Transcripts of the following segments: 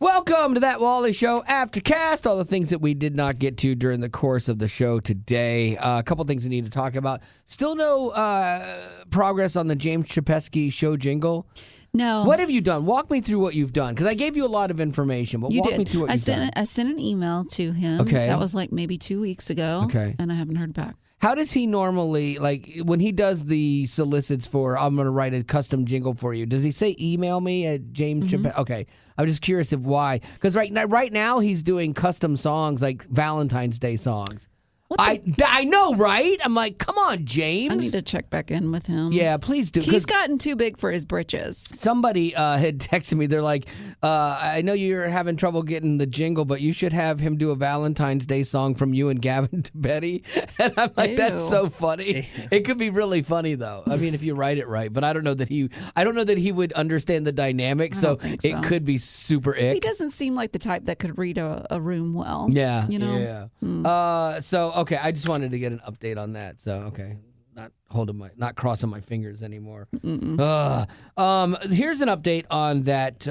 Welcome to That Wally Show Aftercast. All the things that we did not get to during the course of the show today. A couple things we need to talk about. Still no progress on the James Chapesky show jingle. No. What have you done? Walk me through what you've done, because I gave you a lot of information, but walk me through what you've done. I sent an email to him. Okay. That was like maybe 2 weeks ago. Okay. And I haven't heard back. How does he normally, like, when he does the solicits for, I'm going to write a custom jingle for you, does he say email me at James Chapesky? Okay. I'm just curious of why. Because right now he's doing custom songs, like Valentine's Day songs. I know, right? I'm like, come on, James. I need to check back in with him. Yeah, please do. He's gotten too big for his britches. Somebody had texted me. They're like, I know you're having trouble getting the jingle, but you should have him do a Valentine's Day song from you and Gavin to Betty. And I'm like, Ew. that's so funny. It could be really funny, though. I mean, if you write it right. But I don't know that he would understand the dynamic. So it could be super ick. He doesn't seem like the type that could read a room well. Yeah. You know? Yeah. So, okay, I just wanted to get an update on that. So, okay, not crossing my fingers anymore. Here's an update on that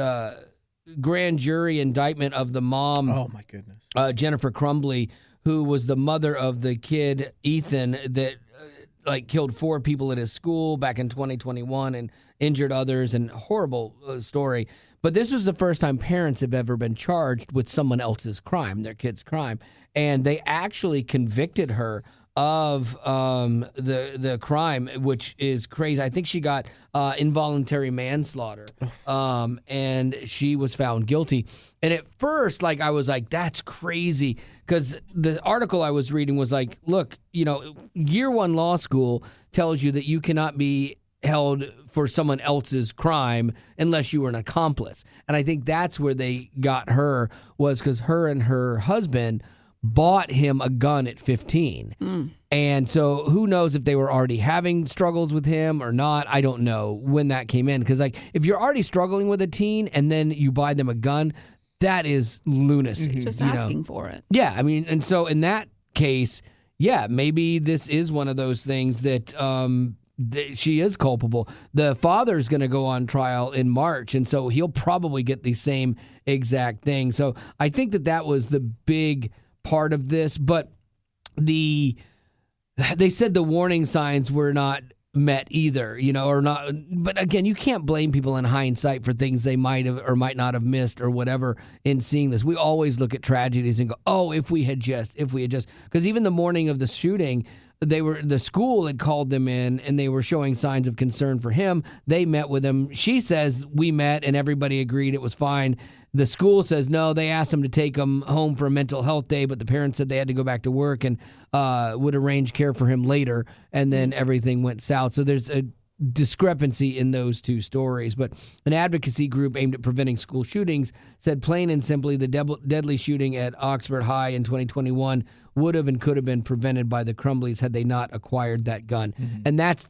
grand jury indictment of the mom. Oh my goodness, Jennifer Crumbley, who was the mother of the kid Ethan that killed 4 people at his school back in 2021 and injured others, and horrible story. But this was the first time parents have ever been charged with someone else's crime, their kid's crime. And they actually convicted her of the crime, which is crazy. I think she got involuntary manslaughter, and she was found guilty. And at first, I was like, that's crazy, because the article I was reading was like, look, year one law school tells you that you cannot be held for someone else's crime unless you were an accomplice. And I think that's where they got her, was because her and her husband bought him a gun at 15. And so who knows if they were already having struggles with him or not. I don't know when that came in, because if you're already struggling with a teen and then you buy them a gun, that is lunacy. Just asking for it. Yeah, I mean, and so in that case, yeah, maybe this is one of those things that she is culpable. The father's going to go on trial in March, and so he'll probably get the same exact thing. So I think that was the big part of this, but they said the warning signs were not met either, or not. But again, you can't blame people in hindsight for things they might have or might not have missed or whatever in seeing this. We always look at tragedies and go, oh, if we had just, because even the morning of the shooting, the school had called them in and they were showing signs of concern for him. They met with him. She says, we met and everybody agreed it was fine. The school says no, they asked him to take him home for a mental health day, but the parents said they had to go back to work and would arrange care for him later, and then everything went south. So there's a discrepancy in those two stories. But an advocacy group aimed at preventing school shootings said plain and simply the deadly shooting at Oxford High in 2021 would have and could have been prevented by the Crumbleys had they not acquired that gun. And that's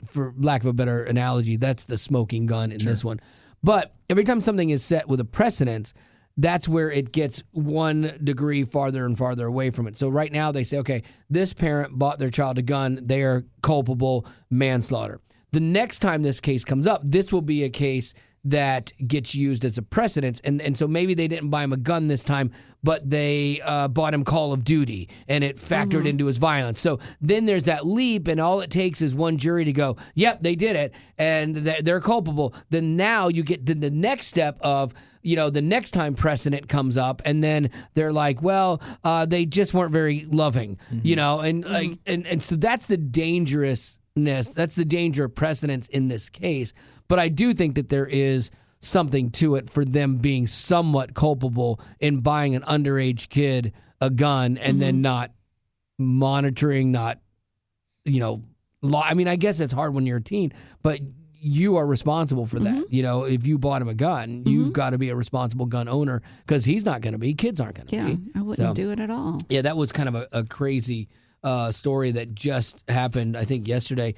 for lack of a better analogy, that's the smoking gun in this one. But every time something is set with a precedence, that's where it gets 1 degree farther and farther away from it. So right now they say, okay, this parent bought their child a gun. They are culpable, manslaughter. The next time this case comes up, this will be a case that gets used as a precedence. And so maybe they didn't buy him a gun this time, but they bought him Call of Duty, and it factored into his violence. So then there's that leap, and all it takes is one jury to go, yep, they did it, and they're culpable. Then now you get to the next step of, the next time precedent comes up, and then they're like, well, they just weren't very loving, and so that's the dangerousness. That's the danger of precedents in this case. But I do think that there is something to it for them being somewhat culpable in buying an underage kid a gun and then not monitoring, I mean, I guess it's hard when you're a teen, but you are responsible for that. If you bought him a gun, you've got to be a responsible gun owner, because he's not going to be. Kids aren't going to be. Yeah, I wouldn't do it at all. Yeah, that was kind of a crazy story that just happened, I think, yesterday.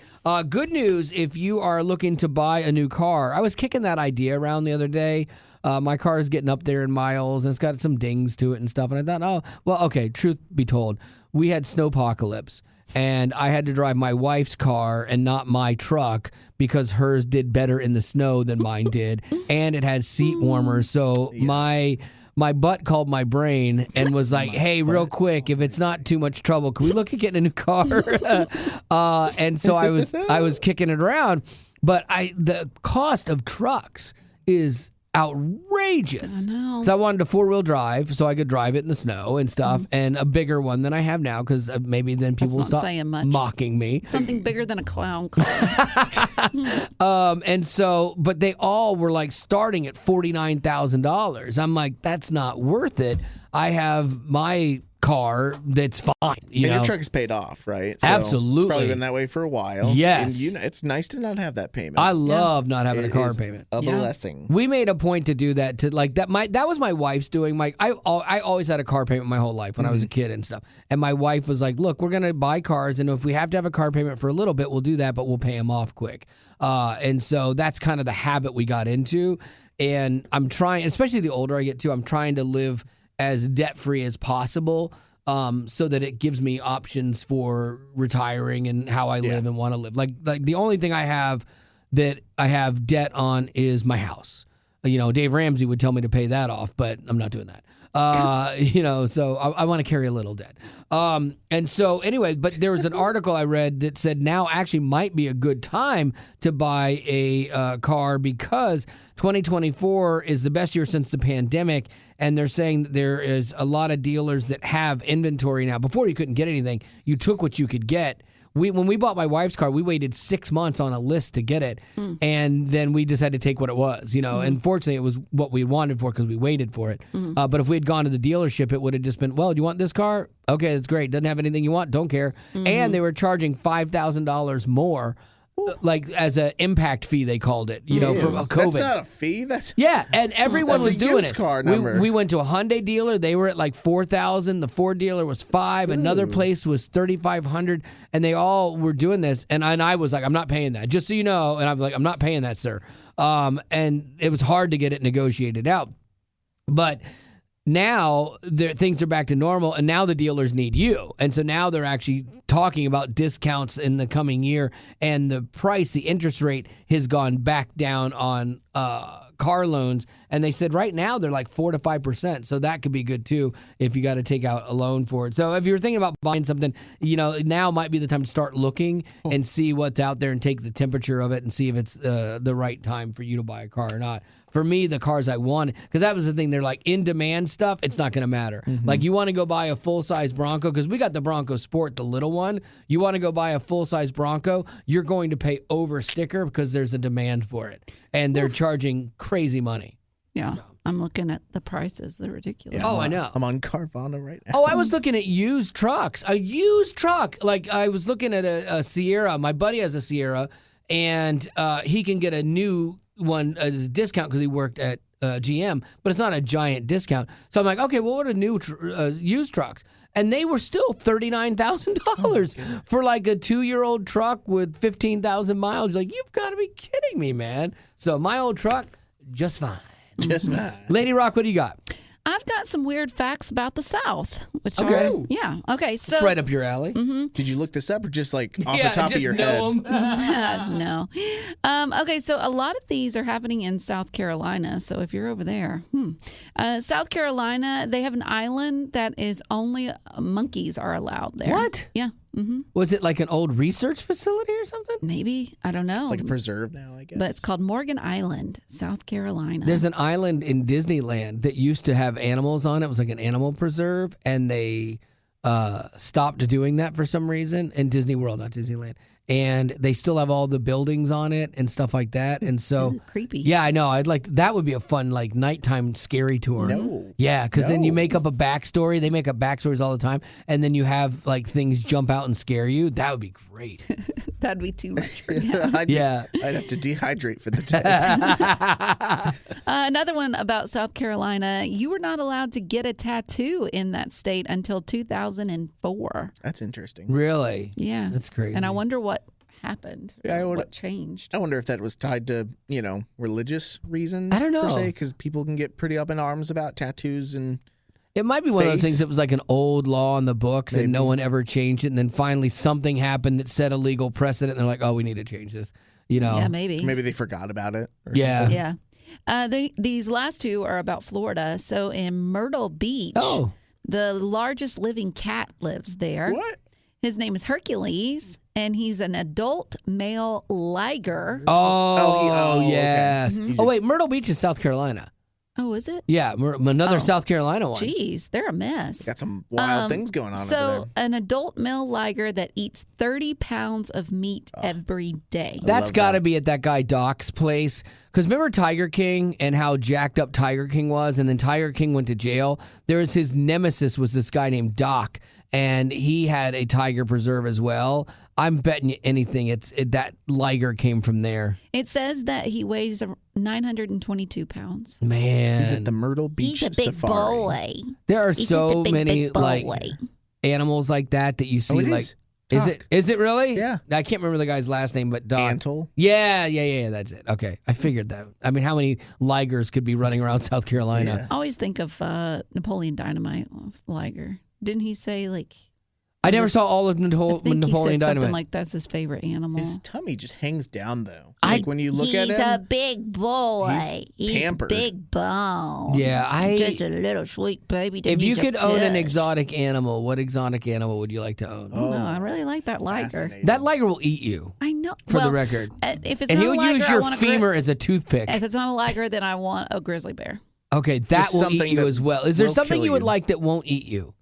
Good news if you are looking to buy a new car. I was kicking that idea around the other day. My car is getting up there in miles, and it's got some dings to it and stuff. And I thought, oh, well, okay, truth be told, we had snowpocalypse. and I had to drive my wife's car and not my truck because hers did better in the snow than mine did, and it had seat warmers. So my butt called my brain and was like, "Hey, real quick, if it's not too much trouble, can we look at getting a new car?" And so I was kicking it around, but the cost of trucks is outrageous. I know. So I wanted a 4-wheel drive so I could drive it in the snow and stuff, and a bigger one than I have now because maybe then people will not stop saying much. mocking me. Something bigger than a clown car. And so, but they all were like starting at $49,000. I'm like, that's not worth it. I have my car that's fine. And your truck is paid off, right? So Absolutely. It's probably been that way for a while. Yes. And it's nice to not have that payment. I love not having a car is payment. A blessing. We made a point to do that. That was my wife's doing. I always had a car payment my whole life when I was a kid and stuff. And my wife was like, "Look, we're gonna buy cars, and if we have to have a car payment for a little bit, we'll do that, but we'll pay them off quick." And so that's kind of the habit we got into. And I'm trying, especially the older I get too, I'm trying to live as debt free as possible. So that it gives me options for retiring and how I live and want to live. Like the only thing I have that I have debt on is my house. Dave Ramsey would tell me to pay that off, but I'm not doing that. So I want to carry a little debt. And so anyway, but there was an article I read that said now actually might be a good time to buy a car because 2024 is the best year since the pandemic. And they're saying that there is a lot of dealers that have inventory now. Before you couldn't get anything, you took what you could get. When we bought my wife's car, we waited 6 months on a list to get it, and then we just had to take what it was, And fortunately, it was what we wanted for because we waited for it. But if we had gone to the dealership, it would have just been, well, do you want this car? Okay, that's great. Doesn't have anything you want. Don't care. And they were charging $5,000 more. Like as an impact fee, they called it, for COVID. That's not a fee. And everyone was doing used it. Car number. We went to a Hyundai dealer; they were at like $4,000. The Ford dealer was $5,000. Another place was $3,500, and they all were doing this. And I was like, I'm not paying that, just so you know. And I'm like, I'm not paying that, sir. And it was hard to get it negotiated out, but. Now things are back to normal, and now the dealers need you. And so now they're actually talking about discounts in the coming year, and the interest rate has gone back down on car loans. And they said right now they're like 4 to 5%. So that could be good too if you got to take out a loan for it. So if you're thinking about buying something, now might be the time to start looking and see what's out there and take the temperature of it and see if it's the right time for you to buy a car or not. For me, the cars I wanted, because that was the thing, they're like in demand stuff, it's not going to matter. Like you want to go buy a full-size Bronco, because we got the Bronco Sport, the little one. You want to go buy a full-size Bronco, you're going to pay over sticker because there's a demand for it. And they're charging crazy money. Yeah. So. I'm looking at the prices. They're ridiculous. Yeah, I know. I'm on Carvana right now. Oh, I was looking at used trucks. A used truck. Like I was looking at a Sierra. My buddy has a Sierra, and he can get a new one as a discount because he worked at GM, but it's not a giant discount. So I'm like, okay, well, what are new used trucks? And they were still $39,000 for like a 2-year-old truck with 15,000 miles. Like, you've got to be kidding me, man. So my old truck, just fine. Just fine. Lady Rock, what do you got? I've got some weird facts about the South. Which Okay. Okay. So it's right up your alley. Did you look this up or just like off the top of your head? No. Okay, so a lot of these are happening in South Carolina. So if you're over there, South Carolina, they have an island that is only monkeys are allowed there. What? Yeah. Was it like an old research facility or something? Maybe. I don't know. It's like a preserve now, I guess. But it's called Morgan Island, South Carolina. There's an island in Disneyland that used to have animals on it. It was like an animal preserve, and they stopped doing that for some reason in Disney World, not Disneyland. And they still have all the buildings on it and stuff like that. And so, creepy. Yeah, I know. That would be a fun like nighttime scary tour. No. Yeah, because then you make up a backstory. They make up backstories all the time, and then you have like things jump out and scare you. That would be great. That'd be too much for them. I'd have to dehydrate for the day. Another one about South Carolina. You were not allowed to get a tattoo in that state until 2004. That's interesting. Really? Yeah. That's crazy. And I wonder what happened. Yeah, what changed. I wonder if that was tied to, religious reasons. I don't know. Per se, because people can get pretty up in arms about tattoos and It might be one of those Faith. things that was like an old law in the books and no Maybe. one ever changed it. And then finally something happened that set a legal precedent. And they're like, oh, we need to change this. You know? Yeah, maybe. Maybe they forgot about it. Or Yeah. something. Yeah. These last two are about Florida. So in Myrtle Beach, Oh. the largest living cat lives there. What? His name is Hercules, and he's an adult male liger. Oh, okay. yes. Mhm. Oh, wait. Myrtle Beach is South Carolina. Oh, is it? Yeah. Another Oh. South Carolina one. Jeez, they're a mess. Got some wild things going on over So, an adult male liger that eats 30 pounds of meat every day. I That's love got to that. be at that guy Doc's place. Because remember Tiger King and how jacked up Tiger King was? And then Tiger King went to jail. There was his nemesis was this guy named Doc. And he had a tiger preserve as well. I'm betting you anything that liger came from there. It says that he weighs 922 pounds. Man. He's at the Myrtle Beach He's a big Safari. boy. There are He's so a big, many big boy. like animals like that you see Oh, it like is. is Doc. it is it really? Yeah. I can't remember the guy's last name, but Doc. Antle. Yeah, that's it. Okay. I figured that. I mean, how many ligers could be running around South Carolina? Yeah. I always think of Napoleon Dynamite liger. Didn't he say like? I never Just- saw all of I think he Napoleon said something Dynamite. like that's his favorite animal. His tummy just hangs down though. I- Like when you look at him, big boy. He's pampered. big bone. Yeah, Just a little sweet baby. if you could own an exotic animal, what exotic animal would you like to own? Oh, No, I really like that liger. fascinating. That liger will eat you, I know. for well, the record. If it's And not he'll a liger, use I your want a femur as a toothpick. If it's not a liger, then I want a grizzly bear. Okay, that Just will eat something you that as well. Is there will something kill you would you. like that won't eat you?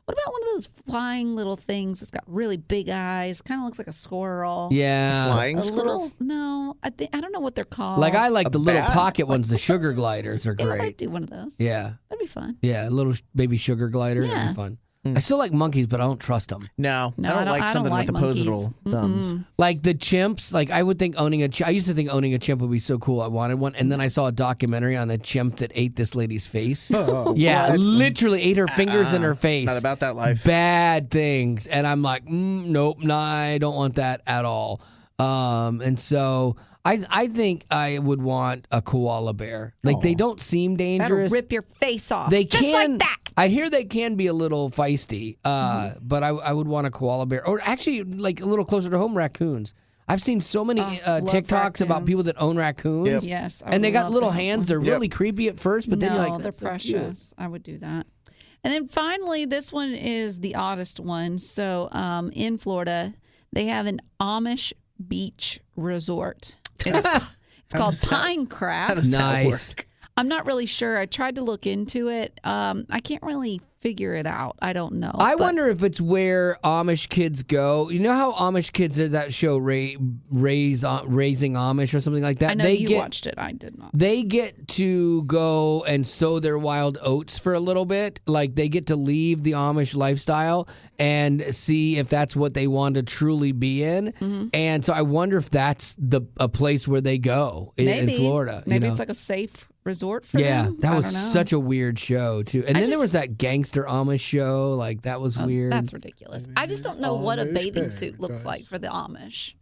What about one of those flying little things that's got really big eyes? Kind of looks like a squirrel. Yeah. Flying A squirrel. little. No, I don't know what they're called. Like I like A the little bat? pocket ones, the sugar gliders are Yeah, I'd great. do one of those. Yeah. That'd be fun. Yeah, a little baby sugar glider. That'd Yeah. be fun. I still like monkeys, but I don't trust them. No, No, I don't like I something like with opposable monkeys. thumbs. Mm-mm. Like the chimps, like I would think owning a I used to think owning a chimp would be so cool. I wanted one. And then I saw a documentary on the chimp that ate this lady's face. Yeah, What? literally ate her fingers in her face. Not about that life. Bad things. And I'm like, nope, nah, I don't want that at all. And so I think I would want a koala bear. Like they don't seem That'll dangerous. rip your face off. They just can, like that. I hear they can be a little feisty, but I would want a koala bear, or actually, like a little closer to home, raccoons. I've seen so many love TikToks about people raccoons. that own raccoons, Yep. Yes, I and they would got love little to have hands. one. They're Yep. really creepy at first, but then you're like, they're "That's so cute." precious. I would do that. And then finally, this one is the oddest one. So in Florida, they have an Amish beach resort. It's called does that- How Pinecraft. does that Nice. work? I'm not really sure. I tried to look into it. I can't really figure it out. I don't know. I But wonder if it's where Amish kids go. You know how Amish kids did that show, Raising Amish or something like that. I know they you get, watched it. I did not. They get to go and sow their wild oats for a little bit. Like they get to leave the Amish lifestyle and see if that's what they want to truly be in. Mm-hmm. And so I wonder if that's a place where they go in Florida. Maybe you know? it's like a safe resort for Yeah, them. that I was don't know. such a weird show too. And I then there just- was that gangster Amish show. Like that was weird. That's ridiculous. I just don't know what a Amish bathing suit looks paradise. like for the Amish.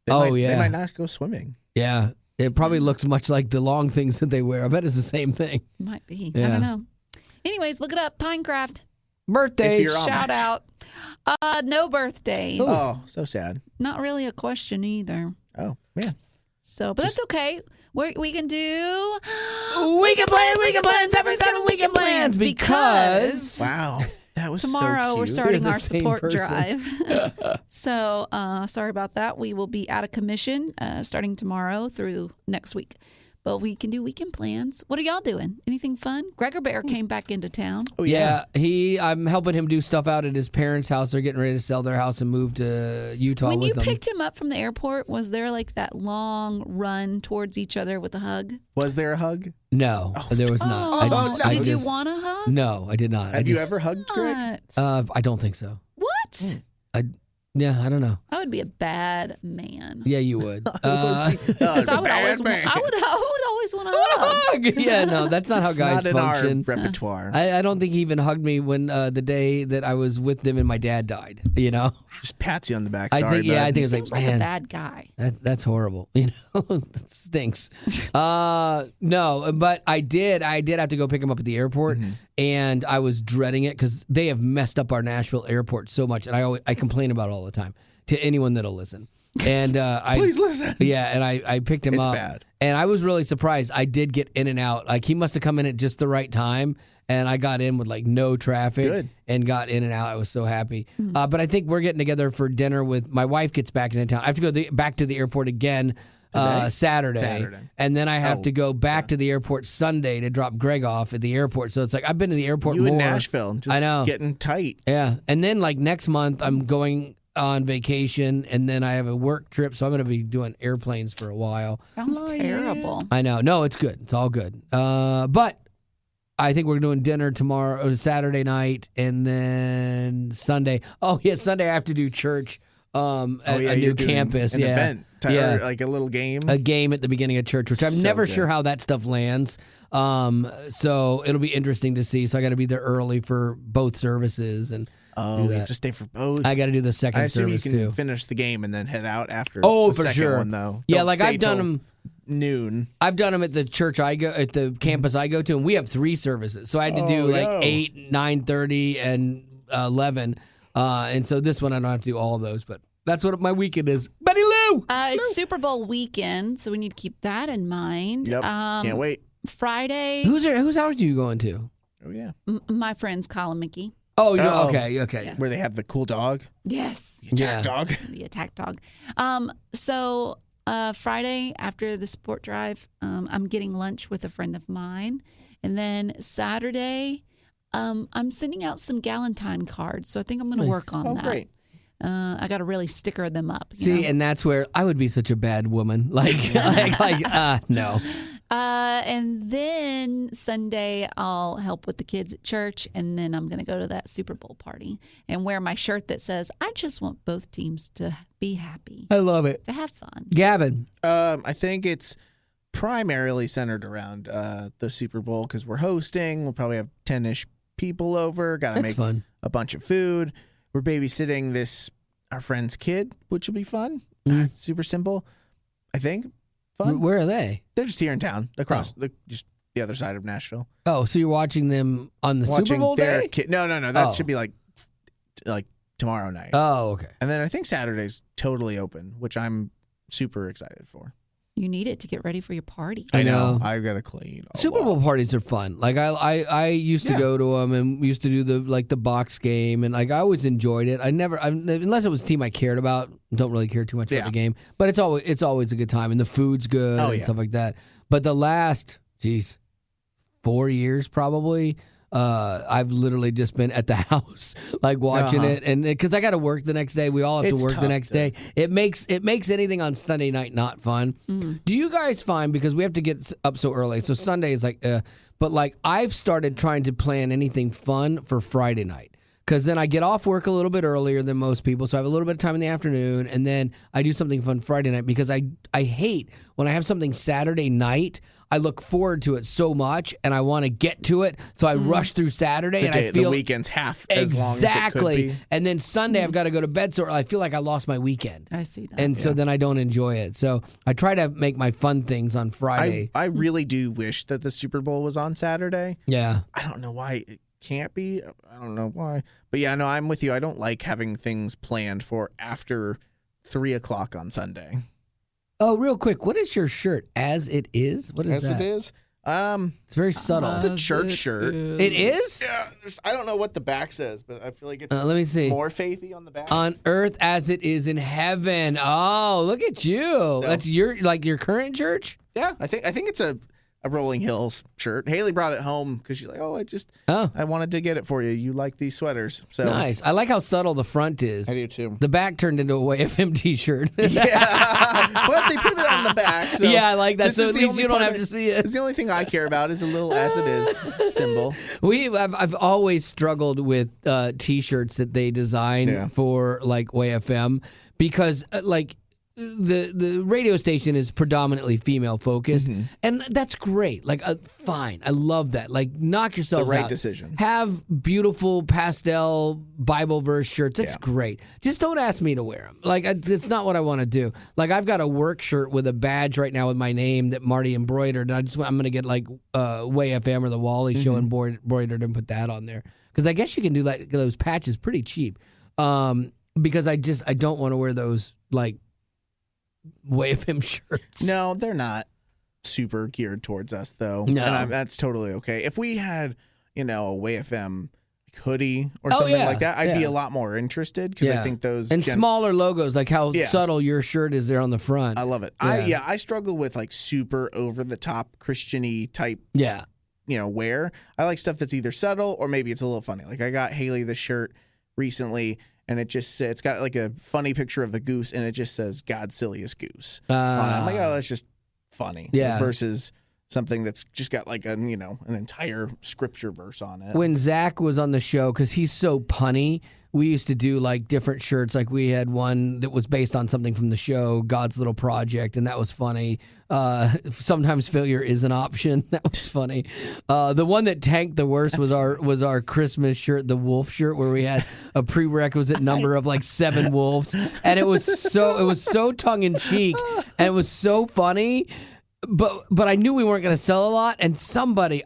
They Oh, might, yeah. They might not go swimming. Yeah, it probably looks much like the long things that they wear. I bet it's the same thing. Might be. I Yeah. don't know. Anyways, look it up. Pinecraft. Birthdays. If you're Amish. Shout out. No birthdays. Oh, so sad. Not really a question either. Oh, man. So, but that's okay. We can do Weekend plans, 7 weekend plans. Because Wow. That was tomorrow so we're cute. starting We're the our same support person. drive. So sorry about that. We will be out of commission starting tomorrow through next week. But we can do weekend plans. What are y'all doing? Anything fun? Gregor Bear came back into town. Oh, yeah, I'm helping him do stuff out at his parents' house. They're getting ready to sell their house and move to Utah When with you them. picked him up from the airport, was there like that long run towards each other with a hug? Was there a hug? No, there was not. Oh, I just- I did you just- want a hug? No, I did not. Have you ever hugged Greg? What? I don't think so. What? Yeah, I don't know. I would be a bad man. Yeah, you would. Because I would always want to hug. Yeah, no, that's not how It's guys not in function. our repertoire. I don't think he even hugged me when the day that I was with them and my dad died. You know, Just pats you on the back. I Sorry, think yeah, I bud. think it's Seems like like a man, bad guy. that's horrible. You know, that stinks. No, but I did have to go pick him up at the airport, and I was dreading it because they have messed up our Nashville airport so much, and I complain about it all the time to anyone that'll listen. And Please listen. Yeah, and I picked him It's up. bad. And I was really surprised. I did get in and out. Like he must have come in at just the right time, and I got in with like no traffic. Good. And got in and out. I was so happy. But I think we're getting together for dinner with my wife. Gets back into town. I have to go back to the airport again Saturday, and then I have to go back to the airport Sunday to drop Greg off at the airport. So it's like I've been to the airport You more. in Nashville, just I know. getting tight. Yeah, and then like next month I'm going on vacation, and then I have a work trip, so I'm going to be doing airplanes for a while. Sounds terrible. I know. No, it's good. It's all good. But I think we're doing dinner tomorrow, or Saturday night, and then Sunday. Oh yeah, Sunday I have to do church at a new you're doing campus. An event, Yeah. or like a little game. A game at the beginning of church, which I'm So never good. sure how that stuff lands. So it'll be interesting to see. So I got to be there early for both services, and Oh, do you that. have to stay for both. I got to do the second I assume you service can too. finish the game and then head out after. Oh, the for second sure. One though. Yeah, Don't like stay I've done till them. noon. I've done them at the church I go at the campus I go to, and we have 3 services. So I had to do Oh, like yo. 8, 9:30, and 11. And so this one I don't have to do all of those, but that's what my weekend is. Betty Lou. It's Super Bowl weekend, so we need to keep that in mind. Yep. Can't wait. Friday, Whose house are you going to? Oh yeah. my friends Colin Mickey. Oh, you Oh. okay. Yeah. Where they have the cool dog, Yes, the attack Yeah. dog. the attack dog. So Friday after the sport drive, I'm getting lunch with a friend of mine, and then Saturday, I'm sending out some Galentine cards. So I think I'm going to Nice. work on Oh, that. great. I got to really sticker them up. you See, know? and that's where I would be such a bad woman. No. And then Sunday, I'll help with the kids at church, and then I'm going to go to that Super Bowl party and wear my shirt that says, I just want both teams to be happy, I love it. to have fun. Gavin. I think it's primarily centered around the Super Bowl because we're hosting. We'll probably have 10-ish people over. Got to That's make fun. a bunch of food. We're babysitting our friend's kid, which will be fun. Mhm. Super simple, I think. Fun. Where are they? They're just here in town, across just the other side of Nashville. Oh, so you're watching them on the Watching Super Bowl their day? kid. No. That Oh. should be like tomorrow night. Oh, okay. And then I think Saturday's totally open, which I'm super excited for. You need it to get ready for your party. I know. I've got to clean. a Super lot. Bowl parties are fun. Like I used to Yeah. go to them and used to do the box game, and like I always enjoyed it. Unless it was a team I cared about, don't really care too much about Yeah. the game. But it's always a good time, and the food's good Oh, and yeah. stuff like that. But the last 4 years probably. I've literally just been at the house, like watching Uh-huh. it, and because I got to work the next day, we all have It's to work the tough next to- day. It makes anything on Sunday night not fun. Do you guys find, because we have to get up so early, so Sunday is like, but like I've started trying to plan anything fun for Friday night. Because then I get off work a little bit earlier than most people, so I have a little bit of time in the afternoon, and then I do something fun Friday night because I hate when I have something Saturday night. I look forward to it so much, and I want to get to it, so I rush through Saturday, The, and day, I feel the weekend's half as long as it exactly. could be. And then Sunday I've got to go to bed, so I feel like I lost my weekend, I see that. and so then I don't enjoy it. So I try to make my fun things on Friday. I really do wish that the Super Bowl was on Saturday. Yeah. I don't know why it can't be. I don't know why. But yeah, no, I'm with you. I don't like having things planned for after 3 o'clock on Sunday. Oh, real quick, what is your shirt? As it is? What is As that? it is. It's very subtle. It's a church shirt. It is? Yeah, I don't know what the back says, but I feel like it's Let me see. more faithy on the back. On earth as it is in heaven. Oh, look at you. That's your current church? Yeah, I think it's a a Rolling Hills shirt. Haley brought it home because she's like, I wanted to get it for you. You like these sweaters. So Nice. I like how subtle the front is. I do too. The back turned into a YFM t-shirt. Yeah. But they put it on the back. So yeah, I like that. this So is at the least only you don't part have to see it. It's the only thing I care about is a little as it is symbol. I've always struggled with t-shirts that they design for like WayFM because like the radio station is predominantly female focused, and that's great. Like, fine, I love that. Like, knock yourselves The right out. decision. Have beautiful pastel Bible verse shirts. That's great. Just don't ask me to wear them. Like, it's not what I want to do. Like, I've got a work shirt with a badge right now with my name that Marty embroidered. And I'm gonna get like Way FM or the Wally Show embroidered and put that on there because I guess you can do like those patches pretty cheap. Because I don't want to wear those like WayFM shirts. No, they're not super geared towards us, though. No. And that's totally okay. If we had, a WayFM hoodie or something like that, I'd be a lot more interested because I think those... And smaller logos, like how subtle your shirt is there on the front. I love it. I struggle with like super over-the-top Christian-y type wear. I like stuff that's either subtle or maybe it's a little funny. Like I got Haley this shirt recently, and it's got like a funny picture of the goose, and it just says "God's silliest goose." On it. I'm like, oh, that's just funny. Yeah. Versus something that's just got like an entire scripture verse on it. When Zach was on the show, because he's so punny, we used to do like different shirts. Like we had one that was based on something from the show, God's Little Project, and that was funny. Sometimes failure is an option. That was funny. The one that tanked the worst was our Christmas shirt, the wolf shirt, where we had a prerequisite number of like 7 wolves, and it was so tongue in cheek, and it was so funny. But I knew we weren't going to sell a lot, and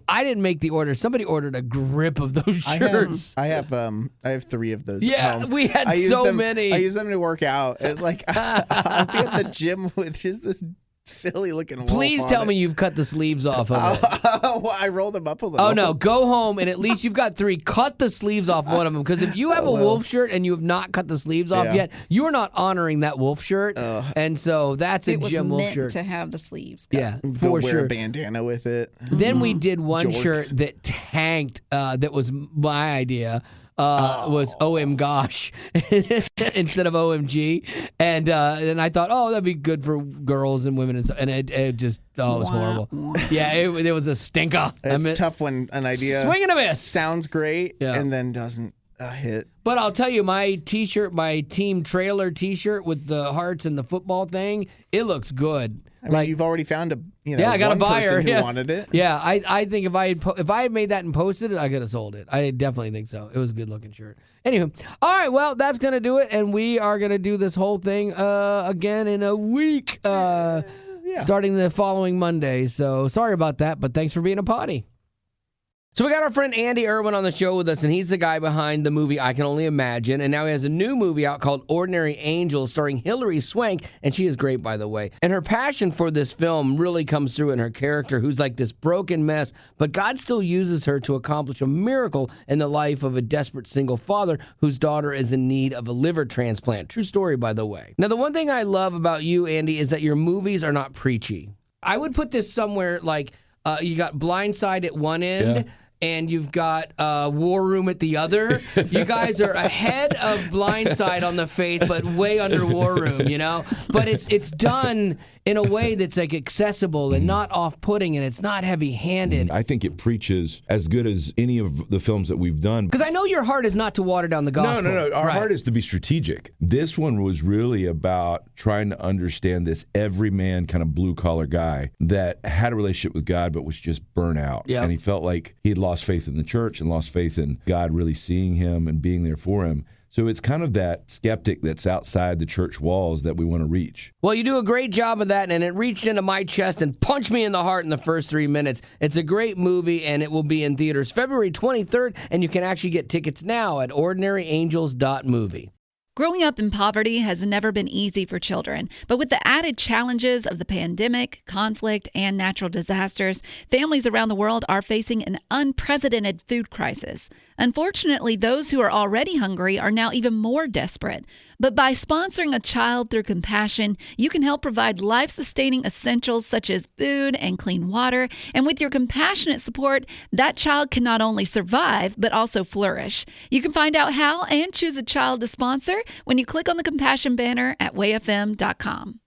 I didn't make the order. Somebody ordered a grip of those shirts. I have 3 of those. Yeah, we had many. I use them to work out. And like I'll be at the gym with just this silly looking wolf. Please tell me you've cut the sleeves off of it. Well, I rolled them up a little. Oh no, go home and at least you've got 3. Cut the sleeves off one of them, because if you have a wolf shirt and you have not cut the sleeves off yet, you are not honoring that wolf shirt. And so that's a Jim Wolf shirt. It was meant to have the sleeves cut. Yeah, for for wear sure. a bandana with it. Then we did one Jorts. shirt that tanked. That was my idea. Was OM Gosh instead of OMG, and I thought, that'd be good for girls and women, and it just it was horrible. Yeah, it was a stinker. It's tough when an idea swing and a miss sounds great and then doesn't hit. But I'll tell you, my T-shirt, my team trailer T-shirt with the hearts and the football thing, it looks good. I mean, you've already found I got a buyer who wanted it. Yeah, I think if I had made that and posted it, I could have sold it. I definitely think so. It was a good looking shirt. Anywho, all right, well, that's gonna do it, and we are gonna do this whole thing again in a week, starting the following Monday. So sorry about that, but thanks for being a potty. So we got our friend Andy Irwin on the show with us, and he's the guy behind the movie I Can Only Imagine, and now he has a new movie out called Ordinary Angels starring Hilary Swank, and she is great, by the way. And her passion for this film really comes through in her character, who's like this broken mess, but God still uses her to accomplish a miracle in the life of a desperate single father whose daughter is in need of a liver transplant. True story, by the way. Now, the one thing I love about you, Andy, is that your movies are not preachy. I would put this somewhere like you got Blindside at one end, and you've got War Room at the other. You guys are ahead of Blindside on the faith, but way under War Room, But it's done in a way that's like accessible and not off-putting, and it's not heavy-handed. I think it preaches as good as any of the films that we've done. Because I know your heart is not to water down the gospel. No. Our heart is to be strategic. This one was really about trying to understand this everyman kind of blue-collar guy that had a relationship with God but was just burnt out. Yep. And he felt like he had lost faith in the church and lost faith in God really seeing him and being there for him. So it's kind of that skeptic that's outside the church walls that we want to reach. Well, you do a great job of that, and it reached into my chest and punched me in the heart in the first 3 minutes. It's a great movie, and it will be in theaters February 23rd, and you can actually get tickets now at ordinaryangels.movie. Growing up in poverty has never been easy for children, but with the added challenges of the pandemic, conflict, and natural disasters, families around the world are facing an unprecedented food crisis. Unfortunately, those who are already hungry are now even more desperate. But by sponsoring a child through compassion, you can help provide life-sustaining essentials such as food and clean water. And with your compassionate support, that child can not only survive, but also flourish. You can find out how and choose a child to sponsor when you click on the compassion banner at wayfm.com.